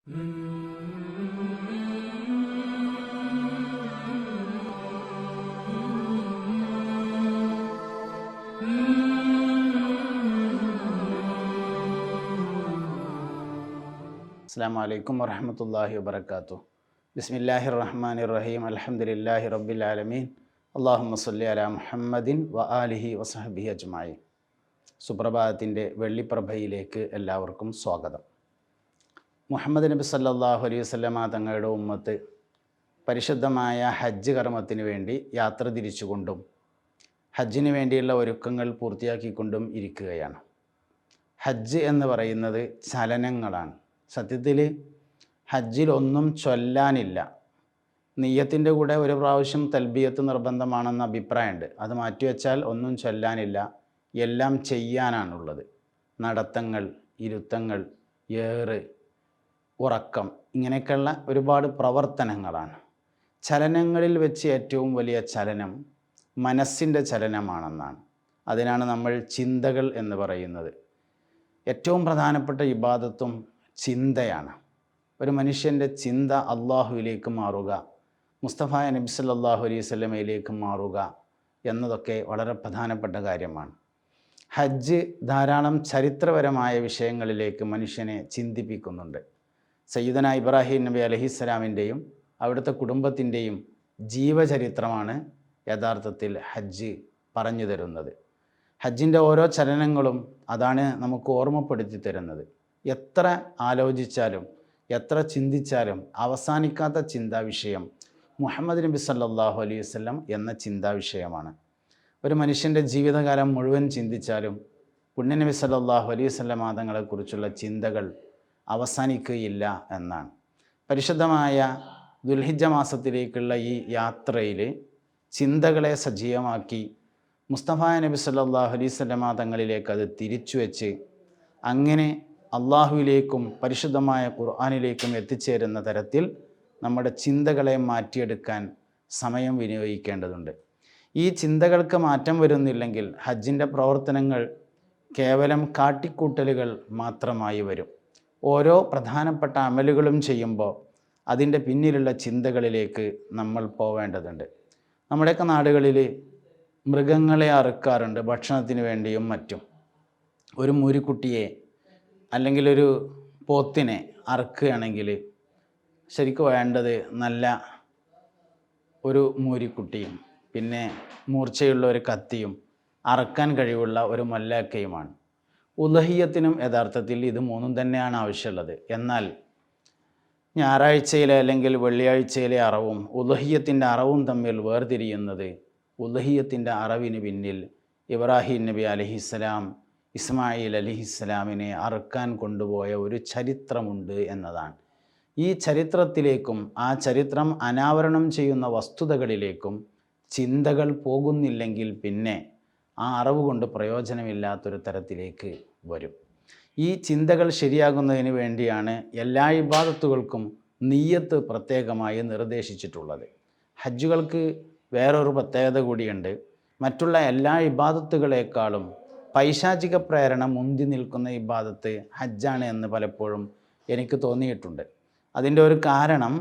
അസ്സലാമു അലൈക്കും വറഹ്മത്തുള്ളാഹി വബറകാതുഹു. ബിസ്മില്ലാഹിർ റഹ്മാനിർ റഹീം. അൽഹംദുലില്ലാഹി റബ്ബിൽ ആലമീൻ. അല്ലാഹുമ്മ സ്വല്ലി അലാ മുഹമ്മദിൻ വ ആലിഹി വസഹ്ബിഹി അജ്മഈൻ. സുപ്രഭാതത്തിൻ്റെ വെള്ളിപ്രഭയിലേക്ക് എല്ലാവർക്കും സ്വാഗതം. മുഹമ്മദ് നബി സല്ലല്ലാഹു അലൈഹി വസല്ലമ തങ്ങളുടെ ഉമ്മത്ത് പരിശുദ്ധമായ ഹജ്ജ് കർമ്മത്തിന് വേണ്ടി യാത്ര തിരിച്ചുകൊണ്ടും ഹജ്ജിന് വേണ്ടിയുള്ള ഒരുക്കങ്ങൾ പൂർത്തിയാക്കിക്കൊണ്ടും ഇരിക്കുകയാണ്. ഹജ്ജ് എന്ന് പറയുന്നത് ചലനങ്ങളാണ്. സത്യത്തിൽ ഹജ്ജിൽ ഒന്നും ചൊല്ലാനില്ല. നിയ്യത്തിൻ്റെ കൂടെ ഒരു പ്രാവശ്യം തൽബിയത്ത് നിർബന്ധമാണെന്ന അഭിപ്രായമുണ്ട്. അത് മാറ്റിവെച്ചാൽ ഒന്നും ചൊല്ലാനില്ല, എല്ലാം ചെയ്യാനാണുള്ളത്. നടത്തങ്ങൾ, ഇരുത്തങ്ങൾ, ഏറ്, ഉറക്കം, ഇങ്ങനെയൊക്കെയുള്ള ഒരുപാട് പ്രവർത്തനങ്ങളാണ്. ചലനങ്ങളിൽ വെച്ച് ഏറ്റവും വലിയ ചലനം മനസ്സിൻ്റെ ചലനമാണെന്നാണ്. അതിനാണ് നമ്മൾ ചിന്തകൾ എന്ന് പറയുന്നത്. ഏറ്റവും പ്രധാനപ്പെട്ട ഇബാദത്തും ചിന്തയാണ്. ഒരു മനുഷ്യൻ്റെ ചിന്ത അള്ളാഹുവിലേക്ക് മാറുക, മുസ്തഫ നബി സല്ലല്ലാഹു അലൈഹി വസല്ലമയിലേക്ക് മാറുക എന്നതൊക്കെ വളരെ പ്രധാനപ്പെട്ട കാര്യമാണ്. ഹജ്ജ് ധാരാളം ചരിത്രപരമായ വിഷയങ്ങളിലേക്ക് മനുഷ്യനെ ചിന്തിപ്പിക്കുന്നുണ്ട്. സയ്യിദന ഇബ്രാഹിം നബി അലൈഹിസ്സലാമിൻ്റെയും അവിടുത്തെ കുടുംബത്തിൻ്റെയും ജീവചരിത്രമാണ് യഥാർത്ഥത്തിൽ ഹജ്ജ് പറഞ്ഞു തരുന്നത്. ഹജ്ജിൻ്റെ ഓരോ ചലനങ്ങളും അതാണ് നമുക്ക് ഓർമ്മപ്പെടുത്തി തരുന്നത്. എത്ര ആലോചിച്ചാലും എത്ര ചിന്തിച്ചാലും അവസാനിക്കാത്ത ചിന്താ വിഷയം മുഹമ്മദ് നബി സല്ലല്ലാഹു അലൈഹി വസല്ലം എന്ന ചിന്താ വിഷയമാണ്. ഒരു മനുഷ്യൻ്റെ ജീവിതകാലം മുഴുവൻ ചിന്തിച്ചാലും പുണ്യനബി സല്ലല്ലാഹു അലൈഹി വസല്ലം തങ്ങളെക്കുറിച്ചുള്ള ചിന്തകൾ അവസാനിക്കുകയില്ല എന്നാണ്. പരിശുദ്ധമായ ദുൽഹിജ്ജ മാസത്തിലേക്കുള്ള ഈ യാത്രയിൽ ചിന്തകളെ സജീവമാക്കി മുസ്തഫ നബി സല്ലല്ലാഹു അലൈഹി വസല്ലം തങ്ങളിലേക്ക് അത് തിരിച്ചു വെച്ച് അങ്ങനെ അള്ളാഹുവിലേക്കും പരിശുദ്ധമായ ഖുർആനിലേക്കും എത്തിച്ചേരുന്ന തരത്തിൽ നമ്മുടെ ചിന്തകളെ മാറ്റിയെടുക്കാൻ സമയം വിനിയോഗിക്കേണ്ടതുണ്ട്. ഈ ചിന്തകൾക്ക് മാറ്റം വരുന്നില്ലെങ്കിൽ ഹജ്ജിൻ്റെ പ്രവർത്തനങ്ങൾ കേവലം കാട്ടിക്കൂട്ടലുകൾ മാത്രമായി വരും. ഓരോ പ്രധാനപ്പെട്ട അമലുകളും ചെയ്യുമ്പോൾ അതിൻ്റെ പിന്നിലുള്ള ചിന്തകളിലേക്ക് നമ്മൾ പോവേണ്ടതുണ്ട്. നമ്മുടെയൊക്കെ നാടുകളിൽ മൃഗങ്ങളെ അറുക്കാറുണ്ട് ഭക്ഷണത്തിന് വേണ്ടിയും മറ്റും. ഒരു മൂരിക്കുട്ടിയെ അല്ലെങ്കിൽ ഒരു പോത്തിനെ അറുക്കുകയാണെങ്കിൽ ശരിക്കും വേണ്ടത് നല്ല ഒരു മൂരിക്കുട്ടിയും പിന്നെ മൂർച്ചയുള്ള ഒരു കത്തിയും അറക്കാൻ കഴിവുള്ള ഒരു മല്ലാക്കയുമാണ്. ഉലഹിയത്തിനും യഥാർത്ഥത്തിൽ ഇത് മൂന്നും തന്നെയാണ് ആവശ്യമുള്ളത്. എന്നാൽ ഞായറാഴ്ചയിലെ അല്ലെങ്കിൽ വെള്ളിയാഴ്ചയിലെ അറവും ഉലഹിയത്തിൻ്റെ അറവും തമ്മിൽ വേർതിരിയുന്നത് ഉലഹിയത്തിൻ്റെ അറവിന് പിന്നിൽ ഇബ്രാഹിം നബി അലൈഹിസ്സലാം ഇസ്മായിൽ അലൈഹിസ്സലാമിനെ അറുക്കാൻ കൊണ്ടുപോയ ഒരു ചരിത്രമുണ്ട് എന്നതാണ്. ഈ ചരിത്രത്തിലേക്കും ആ ചരിത്രം അനാവരണം ചെയ്യുന്ന വസ്തുതകളിലേക്കും ചിന്തകൾ പോകുന്നില്ലെങ്കിൽ പിന്നെ ആ അറിവ് കൊണ്ട് പ്രയോജനമില്ലാത്തൊരു തരത്തിലേക്ക് വരും. ഈ ചിന്തകൾ ശരിയാകുന്നതിന് വേണ്ടിയാണ് എല്ലാ ഇബാദത്തുകൾക്കും നിയ്യത്ത് പ്രത്യേകമായി നിർദ്ദേശിച്ചിട്ടുള്ളത്. ഹജ്ജുകൾക്ക് വേറൊരു പ്രത്യേകത കൂടിയുണ്ട്. മറ്റുള്ള എല്ലാ ഇബാദത്തുകളെക്കാളും പൈശാചിക പ്രേരണ മുന്തി നിൽക്കുന്ന ഇബാദത്ത് ഹജ്ജാണ് എന്ന് പലപ്പോഴും എനിക്ക് തോന്നിയിട്ടുണ്ട്. അതിൻ്റെ ഒരു കാരണം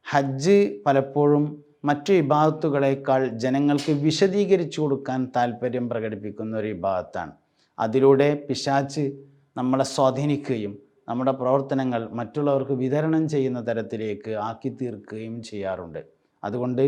ഹജ്ജ് പലപ്പോഴും മറ്റു ഇബാദത്തുകളേക്കാൾ ജനങ്ങൾക്ക് വിശദീകരിച്ചു കൊടുക്കാൻ താല്പര്യം പ്രകടിപ്പിക്കുന്ന ഒരു ഇബാദത്താണ്. അതിലൂടെ പിശാച് നമ്മളെ സ്വാധീനിക്കുകയും നമ്മുടെ പ്രവർത്തനങ്ങൾ മറ്റുള്ളവർക്ക് വിതരണം ചെയ്യുന്ന തരത്തിലേക്ക് ആക്കി തീർക്കുകയും ചെയ്യാറുണ്ട്. അതുകൊണ്ട്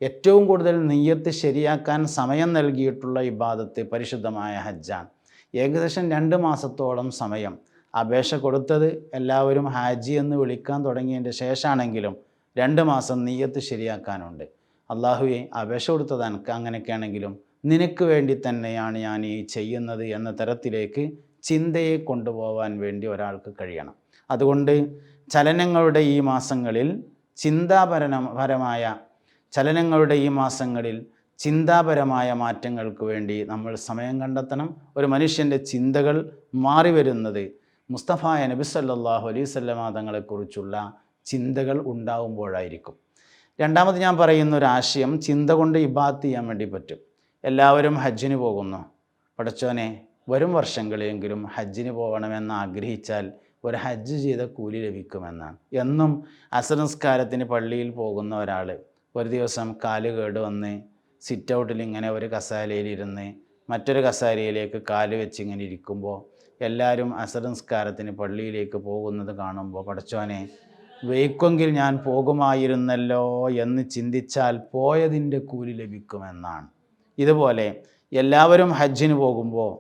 ഏറ്റവും കൂടുതൽ നിയ്യത്ത് ശരിയാക്കാൻ സമയം നൽകിയിട്ടുള്ള ഇബാദത്ത് പരിശുദ്ധമായ ഹജ്ജാണ്. ഏകദേശം 2 മാസത്തോളം സമയം അപേക്ഷ കൊടുത്തത് എല്ലാവരും ഹാജി എന്ന് വിളിക്കാൻ തുടങ്ങിയതിൻ്റെ ശേഷമാണെങ്കിലും 2 മാസം നിയ്യത്ത് ശരിയാക്കാനുണ്ട്. അള്ളാഹുവെ, അപേക്ഷ കൊടുത്തത് എനിക്ക് അങ്ങനെയൊക്കെയാണെങ്കിലും നിനക്ക് വേണ്ടി തന്നെയാണ് ഞാൻ ഈ ചെയ്യുന്നത് എന്ന തരത്തിലേക്ക് ചിന്തയെ കൊണ്ടുപോകാൻ വേണ്ടി ഒരാൾക്ക് കഴിയണം. അതുകൊണ്ട് ചലനങ്ങളുടെ ഈ മാസങ്ങളിൽ ചിന്താപരമായ മാറ്റങ്ങൾക്ക് വേണ്ടി നമ്മൾ സമയം കണ്ടെത്തണം. ഒരു മനുഷ്യൻ്റെ ചിന്തകൾ മാറി വരുന്നത് മുസ്തഫായ നബി സല്ലല്ലാഹു അലൈഹി വസല്ലമ തങ്ങളെക്കുറിച്ചുള്ള ചിന്തകൾ ഉണ്ടാകുമ്പോഴായിരിക്കും. രണ്ടാമത് ഞാൻ പറയുന്ന ഒരു ആശയം, ചിന്ത കൊണ്ട് ഇബാദത്ത് ചെയ്യാൻ വേണ്ടി പറ്റും. എല്ലാവരും ഹജ്ജിന് പോകുന്നു. പടച്ചോനെ, വരും വർഷങ്ങളിലെങ്കിലും ഹജ്ജിന് പോകണമെന്ന് ആഗ്രഹിച്ചാൽ ഒരു ഹജ്ജ് ചെയ്ത കൂലി ലഭിക്കുമെന്നാണ്. എന്നും അസർ നിസ്കാരത്തിന് പള്ളിയിൽ പോകുന്ന ഒരാൾ ഒരു ദിവസം കാല് കേടുവന്ന് സിറ്റ് ഔട്ടിൽ ഇങ്ങനെ ഒരു കസാലയിലിരുന്ന് മറ്റൊരു കസാലയിലേക്ക് കാല് വെച്ച് ഇങ്ങനെ ഇരിക്കുമ്പോൾ എല്ലാവരും അസർ നിസ്കാരത്തിന് പള്ളിയിലേക്ക് പോകുന്നത് കാണുമ്പോൾ പടച്ചോനെ വൈക്കെങ്കിൽ ഞാൻ പോകുമായിരുന്നല്ലോ എന്ന് ചിന്തിച്ചാൽ പോയതിൻ്റെ കൂലി ലഭിക്കുമെന്നാണ്. ഇതുപോലെ എല്ലാവരും ഹജ്ജിന് പോകുമ്പോൾ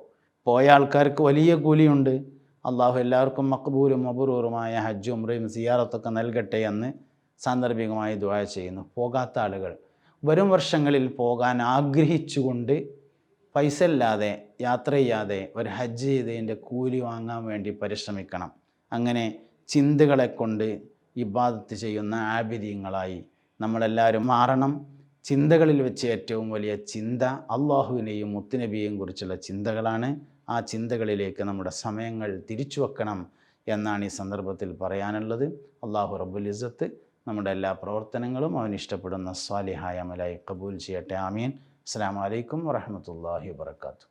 പോയ ആൾക്കാർക്ക് വലിയ കൂലിയുണ്ട്. അള്ളാഹു എല്ലാവർക്കും മഖ്ബൂലും മബ്റൂറുമായ ഹജ്ജും ഉംറയും സിയാറത്തൊക്കെ നൽകട്ടെ എന്ന് സാന്ദർഭികമായി ദുആ ചെയ്യുന്നു. പോകാത്ത ആളുകൾ വരും വർഷങ്ങളിൽ പോകാൻ ആഗ്രഹിച്ചുകൊണ്ട് പൈസ ഇല്ലാതെ യാത്ര ചെയ്യാതെ ഒരു ഹജ്ജ് ചെയ്തതിൻ്റെ കൂലി വാങ്ങാൻ വേണ്ടി പരിശ്രമിക്കണം. അങ്ങനെ ചിന്തകളെ കൊണ്ട് ഇബാദത്ത് ചെയ്യുന്ന ആബിദീങ്ങളായി നമ്മളെല്ലാവരും മാറണം. ചിന്തകളിൽ വെച്ച് ഏറ്റവും വലിയ ചിന്ത അള്ളാഹുവിനെയും മുത്തുനബിയെയും കുറിച്ചുള്ള ചിന്തകളാണ്. ആ ചിന്തകളിലേക്ക് നമ്മുടെ സമയങ്ങൾ തിരിച്ചു വെക്കണം എന്നാണ് ഈ സന്ദർഭത്തിൽ പറയാനുള്ളത്. അള്ളാഹു റബ്ബുൽ ഇസ്സത്ത് നമ്മുടെ എല്ലാ പ്രവർത്തനങ്ങളും അവൻ ഇഷ്ടപ്പെടുന്ന സ്വാലിഹായ അമലായി കബൂൽ ചെയ്യട്ടെ. ആമീൻ. അസ്സലാമു അലൈക്കും വറഹ്മത്തുള്ളാഹി വബറകാതുഹു.